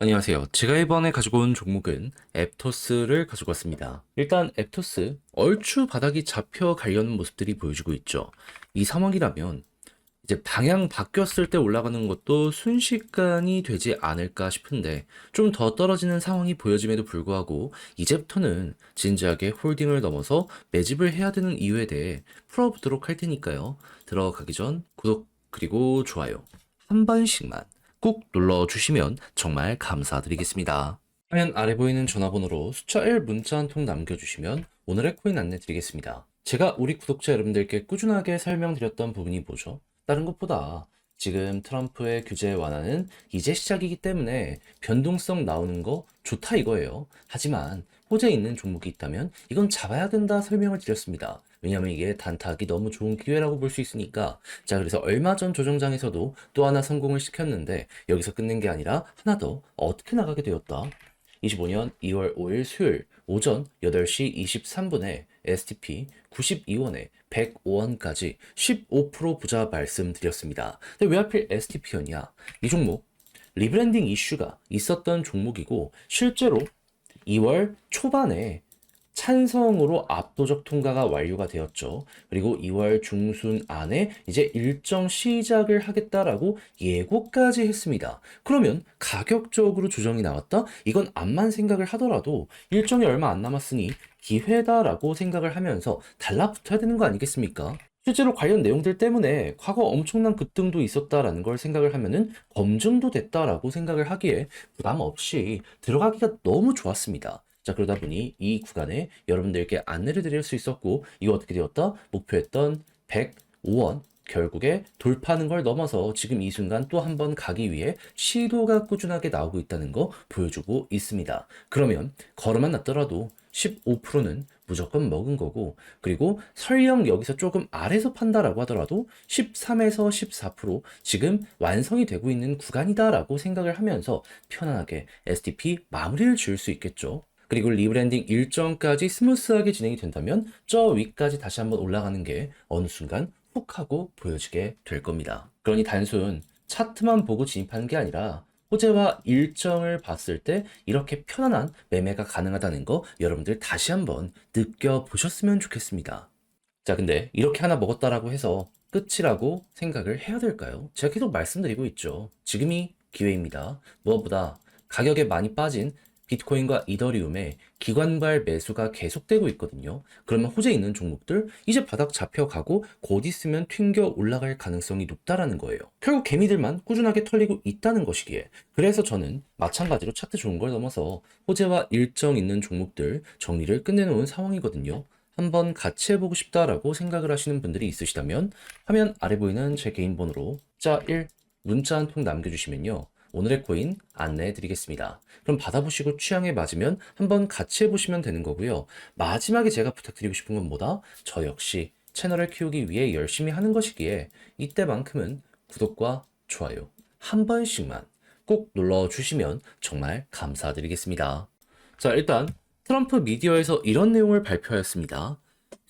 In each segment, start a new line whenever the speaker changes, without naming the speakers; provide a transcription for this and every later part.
안녕하세요. 제가 이번에 가지고 온 종목은 앱토스를 가지고 왔습니다. 일단 앱토스 얼추 바닥이 잡혀가려는 모습들이 보여지고 있죠. 이 상황이라면 이제 방향 바뀌었을 때 올라가는 것도 순식간이 되지 않을까 싶은데 좀 더 떨어지는 상황이 보여짐에도 불구하고 이제부터는 진지하게 홀딩을 넘어서 매집을 해야 되는 이유에 대해 풀어보도록 할 테니까요. 들어가기 전 구독 그리고 좋아요 한 번씩만 꼭 눌러주시면 정말 감사드리겠습니다. 화면 아래 보이는 전화번호로 숫자 1 문자 한 통 남겨주시면 오늘의 코인 안내 드리겠습니다. 제가 우리 구독자 여러분들께 꾸준하게 설명드렸던 부분이 뭐죠? 다른 것보다 지금 트럼프의 규제 완화는 이제 시작이기 때문에 변동성 나오는 거 좋다 이거예요. 하지만 호재에 있는 종목이 있다면 이건 잡아야 된다 설명을 드렸습니다. 왜냐면 이게 단타하기 너무 좋은 기회라고 볼 수 있으니까. 자, 그래서 얼마 전 조정장에서도 또 하나 성공을 시켰는데 여기서 끝낸 게 아니라 하나 더 어떻게 나가게 되었다. 25년 2월 5일 수요일 오전 8시 23분에 STP 92원에 105원까지 15% 부자 말씀드렸습니다. 근데 왜 하필 STP였냐? 이 종목 리브랜딩 이슈가 있었던 종목이고 실제로 2월 초반에 찬성으로 압도적 통과가 완료가 되었죠. 그리고 2월 중순 안에 이제 일정 시작을 하겠다라고 예고까지 했습니다. 그러면 가격적으로 조정이 나왔다? 이건 암만 생각을 하더라도 일정이 얼마 안 남았으니 기회다라고 생각을 하면서 달라붙어야 되는 거 아니겠습니까? 실제로 관련 내용들 때문에 과거 엄청난 급등도 있었다라는 걸 생각을 하면은 검증도 됐다라고 생각을 하기에 부담 없이 들어가기가 너무 좋았습니다. 자, 그러다 보니 이 구간에 여러분들께 안내를 드릴 수 있었고, 이거 어떻게 되었다? 목표했던 105원 결국에 돌파하는 걸 넘어서 지금 이 순간 또 한 번 가기 위해 시도가 꾸준하게 나오고 있다는 거 보여주고 있습니다. 그러면 걸음만 났더라도 15%는 무조건 먹은 거고, 그리고 설령 여기서 조금 아래서 판다라고 하더라도 13에서 14% 지금 완성이 되고 있는 구간이다라고 생각을 하면서 편안하게 STP 마무리를 지을 수 있겠죠. 그리고 리브랜딩 일정까지 스무스하게 진행이 된다면 저 위까지 다시 한번 올라가는 게 어느 순간 훅 하고 보여지게 될 겁니다. 그러니 단순 차트만 보고 진입하는 게 아니라 호재와 일정을 봤을 때 이렇게 편안한 매매가 가능하다는 거 여러분들 다시 한번 느껴보셨으면 좋겠습니다. 자, 근데 이렇게 하나 먹었다라고 해서 끝이라고 생각을 해야 될까요? 제가 계속 말씀드리고 있죠. 지금이 기회입니다. 무엇보다 가격에 많이 빠진 비트코인과 이더리움에 기관발 매수가 계속되고 있거든요. 그러면 호재 있는 종목들 이제 바닥 잡혀가고 곧 있으면 튕겨 올라갈 가능성이 높다라는 거예요. 결국 개미들만 꾸준하게 털리고 있다는 것이기에 그래서 저는 마찬가지로 차트 좋은 걸 넘어서 호재와 일정 있는 종목들 정리를 끝내놓은 상황이거든요. 한번 같이 해보고 싶다라고 생각을 하시는 분들이 있으시다면 화면 아래 보이는 제 개인 번호로 자 1 문자 한 통 남겨주시면요. 오늘의 코인 안내해 드리겠습니다. 그럼 받아보시고 취향에 맞으면 한번 같이 해보시면 되는 거고요. 마지막에 제가 부탁드리고 싶은 건 뭐다? 저 역시 채널을 키우기 위해 열심히 하는 것이기에 이때만큼은 구독과 좋아요 한 번씩만 꼭 눌러주시면 정말 감사드리겠습니다. 자, 일단 트럼프 미디어에서 이런 내용을 발표하였습니다.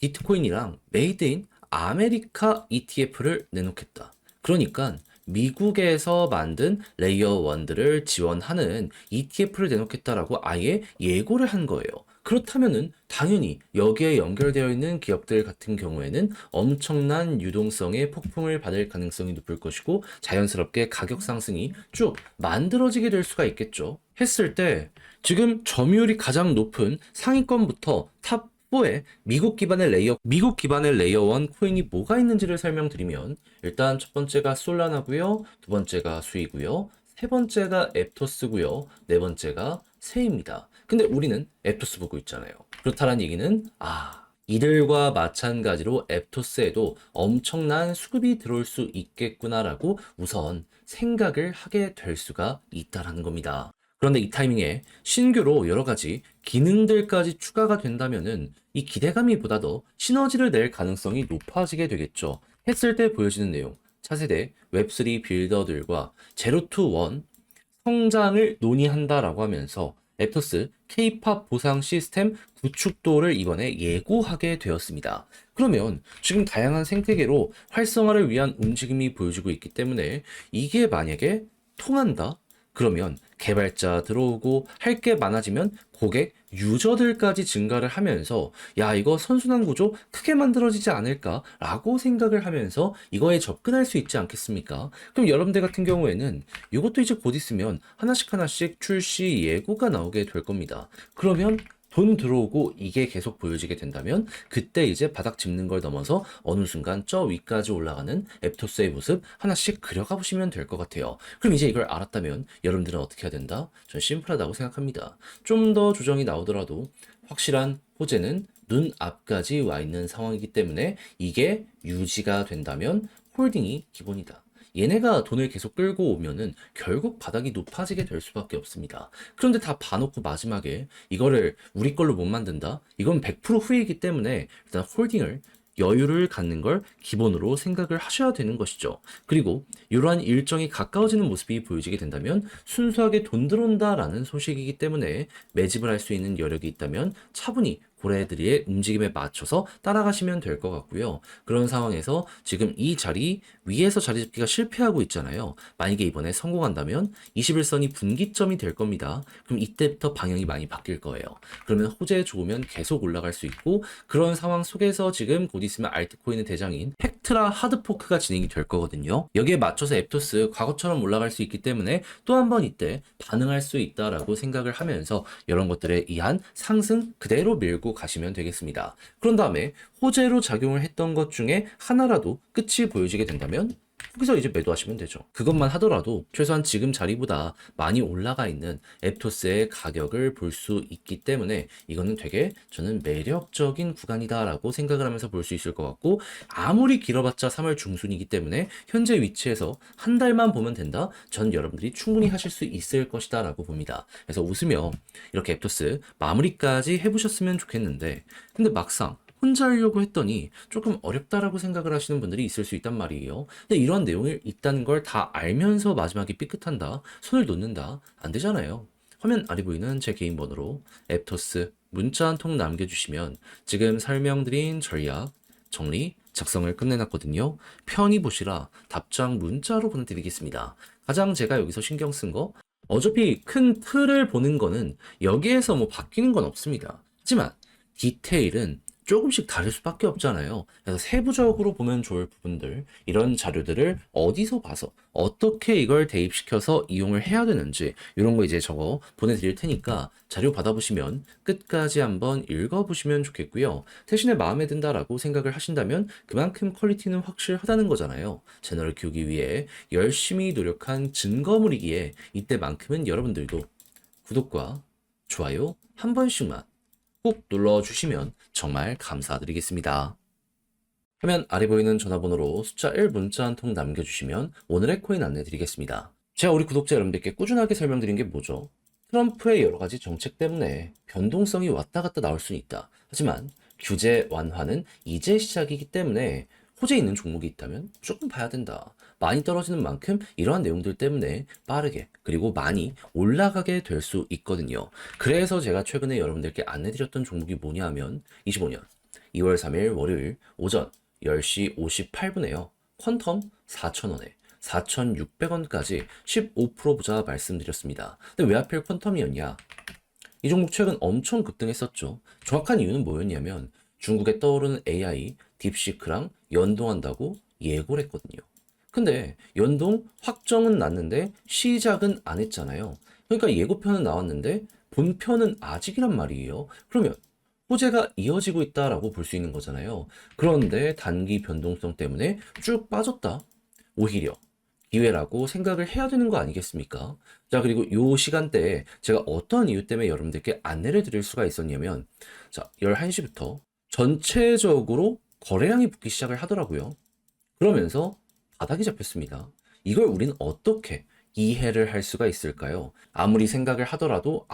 비트코인이랑 메이드 인 아메리카 ETF를 내놓겠다. 그러니까 미국에서 만든 레이어 1들을 지원하는 ETF를 내놓겠다라고 아예 예고를 한 거예요. 그렇다면은 당연히 여기에 연결되어 있는 기업들 같은 경우에는 엄청난 유동성의 폭풍을 받을 가능성이 높을 것이고 자연스럽게 가격 상승이 쭉 만들어지게 될 수가 있겠죠. 했을 때 지금 점유율이 가장 높은 상위권부터 탑 4에 미국 기반의 레이어 1 코인이 뭐가 있는지를 설명드리면 일단 첫 번째가 솔라나고요. 두 번째가 수이고요. 세 번째가 앱토스고요. 네 번째가 세입니다. 근데 우리는 앱토스 보고 있잖아요. 그렇다는 얘기는 이들과 마찬가지로 앱토스에도 엄청난 수급이 들어올 수 있겠구나라고 우선 생각을 하게 될 수가 있다라는 겁니다. 그런데 이 타이밍에 신규로 여러 가지 기능들까지 추가가 된다면은 이 기대감이 보다 더 시너지를 낼 가능성이 높아지게 되겠죠. 했을 때 보여지는 내용, 차세대 웹3 빌더들과 제로 투 원 성장을 논의한다라고 하면서 앱토스 K-팝 보상 시스템 구축도를 이번에 예고하게 되었습니다. 그러면 지금 다양한 생태계로 활성화를 위한 움직임이 보여지고 있기 때문에 이게 만약에 통한다? 그러면 개발자 들어오고 할 게 많아지면 고객, 유저들까지 증가를 하면서 야, 이거 선순환 구조 크게 만들어지지 않을까라고 생각을 하면서 이거에 접근할 수 있지 않겠습니까? 그럼 여러분들 같은 경우에는 이것도 이제 곧 있으면 하나씩 하나씩 출시 예고가 나오게 될 겁니다. 그러면 돈 들어오고 이게 계속 보여지게 된다면 그때 이제 바닥 짚는 걸 넘어서 어느 순간 저 위까지 올라가는 앱토스의 모습 하나씩 그려가 보시면 될 것 같아요. 그럼 이제 이걸 알았다면 여러분들은 어떻게 해야 된다? 전 심플하다고 생각합니다. 좀 더 조정이 나오더라도 확실한 호재는 눈앞까지 와 있는 상황이기 때문에 이게 유지가 된다면 홀딩이 기본이다. 얘네가 돈을 계속 끌고 오면은 결국 바닥이 높아지게 될 수밖에 없습니다. 그런데 다 봐놓고 마지막에 이거를 우리 걸로 못 만든다? 이건 100% 후회이기 때문에 일단 홀딩을 여유를 갖는 걸 기본으로 생각을 하셔야 되는 것이죠. 그리고 이러한 일정이 가까워지는 모습이 보여지게 된다면 순수하게 돈 들어온다라는 소식이기 때문에 매집을 할 수 있는 여력이 있다면 차분히 고래들의 움직임에 맞춰서 따라가시면 될 것 같고요. 그런 상황에서 지금 이 자리 위에서 자리 잡기가 실패하고 있잖아요. 만약에 이번에 성공한다면 21선이 분기점이 될 겁니다. 그럼 이때부터 방향이 많이 바뀔 거예요. 그러면 호재 좋으면 계속 올라갈 수 있고 그런 상황 속에서 지금 곧 있으면 알트코인의 대장인 팩트라 하드포크가 진행이 될 거거든요. 여기에 맞춰서 앱토스 과거처럼 올라갈 수 있기 때문에 또 한 번 이때 반응할 수 있다라고 생각을 하면서 이런 것들에 의한 상승 그대로 밀고 가시면 되겠습니다. 그런 다음에 호재로 작용을 했던 것 중에 하나라도 끝이 보여지게 된다면 거기서 이제 매도하시면 되죠. 그것만 하더라도 최소한 지금 자리보다 많이 올라가 있는 앱토스의 가격을 볼 수 있기 때문에 이거는 되게 저는 매력적인 구간이다라고 생각을 하면서 볼 수 있을 것 같고 아무리 길어봤자 3월 중순이기 때문에 현재 위치에서 한 달만 보면 된다? 전 여러분들이 충분히 하실 수 있을 것이다 라고 봅니다. 그래서 웃으며 이렇게 앱토스 마무리까지 해보셨으면 좋겠는데 근데 막상 혼자 하려고 했더니 조금 어렵다라고 생각을 하시는 분들이 있을 수 있단 말이에요. 근데 이런 내용이 있다는 걸 다 알면서 마지막에 삐끗한다, 손을 놓는다, 안 되잖아요. 화면 아래 보이는 제 개인 번호로 앱토스 문자 한 통 남겨주시면 지금 설명드린 전략, 정리, 작성을 끝내놨거든요. 편히 보시라 답장 문자로 보내드리겠습니다. 가장 제가 여기서 신경 쓴 거, 어차피 큰 틀을 보는 거는 여기에서 뭐 바뀌는 건 없습니다. 하지만 디테일은 조금씩 다를 수밖에 없잖아요. 그래서 세부적으로 보면 좋을 부분들, 이런 자료들을 어디서 봐서 어떻게 이걸 대입시켜서 이용을 해야 되는지 이런 거 이제 적어 보내드릴 테니까 자료 받아보시면 끝까지 한번 읽어보시면 좋겠고요. 대신에 마음에 든다라고 생각을 하신다면 그만큼 퀄리티는 확실하다는 거잖아요. 채널을 키우기 위해 열심히 노력한 증거물이기에 이때만큼은 여러분들도 구독과 좋아요 한 번씩만 꼭 눌러주시면 정말 감사드리겠습니다. 화면 아래 보이는 전화번호로 숫자 1 문자 한 통 남겨주시면 오늘의 코인 안내 드리겠습니다. 제가 우리 구독자 여러분들께 꾸준하게 설명드린 게 뭐죠? 트럼프의 여러 가지 정책 때문에 변동성이 왔다 갔다 나올 수는 있다. 하지만 규제 완화는 이제 시작이기 때문에 호재 있는 종목이 있다면 조금 봐야 된다. 많이 떨어지는 만큼 이러한 내용들 때문에 빠르게 그리고 많이 올라가게 될 수 있거든요. 그래서 제가 최근에 여러분들께 안내드렸던 종목이 뭐냐 하면 25년 2월 3일 월요일 오전 10시 58분에요. 퀀텀 4,000원에 4,600원까지 15% 보자 말씀드렸습니다. 근데 왜 하필 퀀텀이었냐? 이 종목 최근 엄청 급등했었죠. 정확한 이유는 뭐였냐면 중국에 떠오르는 AI, 딥시크랑 연동한다고 예고를 했거든요. 근데 연동 확정은 났는데 시작은 안 했잖아요. 그러니까 예고편은 나왔는데 본편은 아직이란 말이에요. 그러면 호재가 이어지고 있다라고 볼 수 있는 거잖아요. 그런데 단기 변동성 때문에 쭉 빠졌다. 오히려 기회라고 생각을 해야 되는 거 아니겠습니까? 자, 그리고 요 시간대에 제가 어떤 이유 때문에 여러분들께 안내를 드릴 수가 있었냐면, 자, 11시부터 전체적으로 거래량이 붙기 시작을 하더라고요. 그러면서 바닥이 잡혔습니다. 이걸 우리는 어떻게 이해를 할 수가 있을까요? 아무리 생각을 하더라도,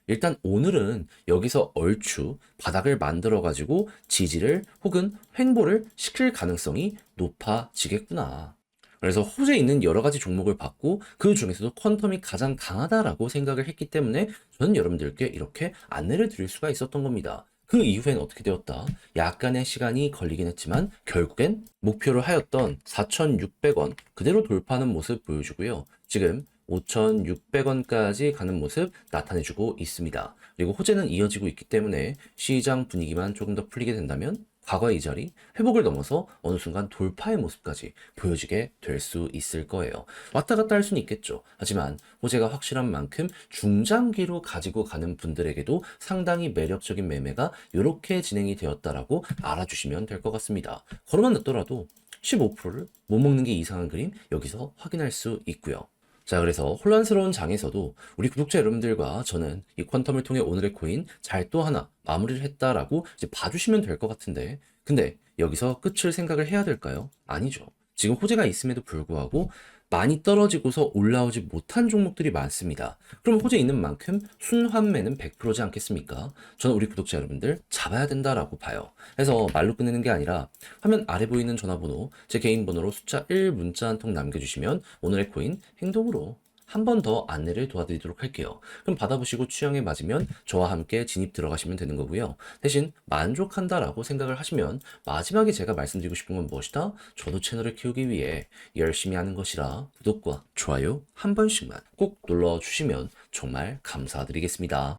일단 오늘은 여기서 얼추 바닥을 만들어가지고 지지를 혹은 횡보를 시킬 가능성이 높아지겠구나. 그래서 호재 있는 여러 가지 종목을 봤고 그 중에서도 퀀텀이 가장 강하다라고 생각을 했기 때문에 저는 여러분들께 이렇게 안내를 드릴 수가 있었던 겁니다. 그 이후엔 어떻게 되었다? 약간의 시간이 걸리긴 했지만 결국엔 목표로 하였던 4,600원 그대로 돌파하는 모습 보여주고요. 지금 5,600원까지 가는 모습 나타내주고 있습니다. 그리고 호재는 이어지고 있기 때문에 시장 분위기만 조금 더 풀리게 된다면 과거의 이 자리 회복을 넘어서 어느 순간 돌파의 모습까지 보여지게 될 수 있을 거예요. 왔다 갔다 할 수는 있겠죠. 하지만 호재가 확실한 만큼 중장기로 가지고 가는 분들에게도 상당히 매력적인 매매가 이렇게 진행이 되었다라고 알아주시면 될 것 같습니다. 걸어만 넣더라도 15%를 못 먹는 게 이상한 그림 여기서 확인할 수 있고요. 자, 그래서 혼란스러운 장에서도 우리 구독자 여러분들과 저는 이 퀀텀을 통해 오늘의 코인 잘 또 하나 마무리를 했다라고 이제 봐주시면 될 것 같은데, 근데 여기서 끝을 생각을 해야 될까요? 아니죠. 지금 호재가 있음에도 불구하고 많이 떨어지고서 올라오지 못한 종목들이 많습니다. 그럼 호재 있는 만큼 순환매는 100%지 않겠습니까? 저는 우리 구독자 여러분들 잡아야 된다라고 봐요. 그래서 말로 끝내는 게 아니라 화면 아래 보이는 전화번호, 제 개인 번호로 숫자 1 문자 한 통 남겨주시면 오늘의 코인 행동으로 한 번 더 안내를 도와드리도록 할게요. 그럼 받아보시고 취향에 맞으면 저와 함께 진입 들어가시면 되는 거고요. 대신 만족한다라고 생각을 하시면 마지막에 제가 말씀드리고 싶은 건 무엇이다? 저도 채널을 키우기 위해 열심히 하는 것이라 구독과 좋아요 한 번씩만 꼭 눌러주시면 정말 감사드리겠습니다.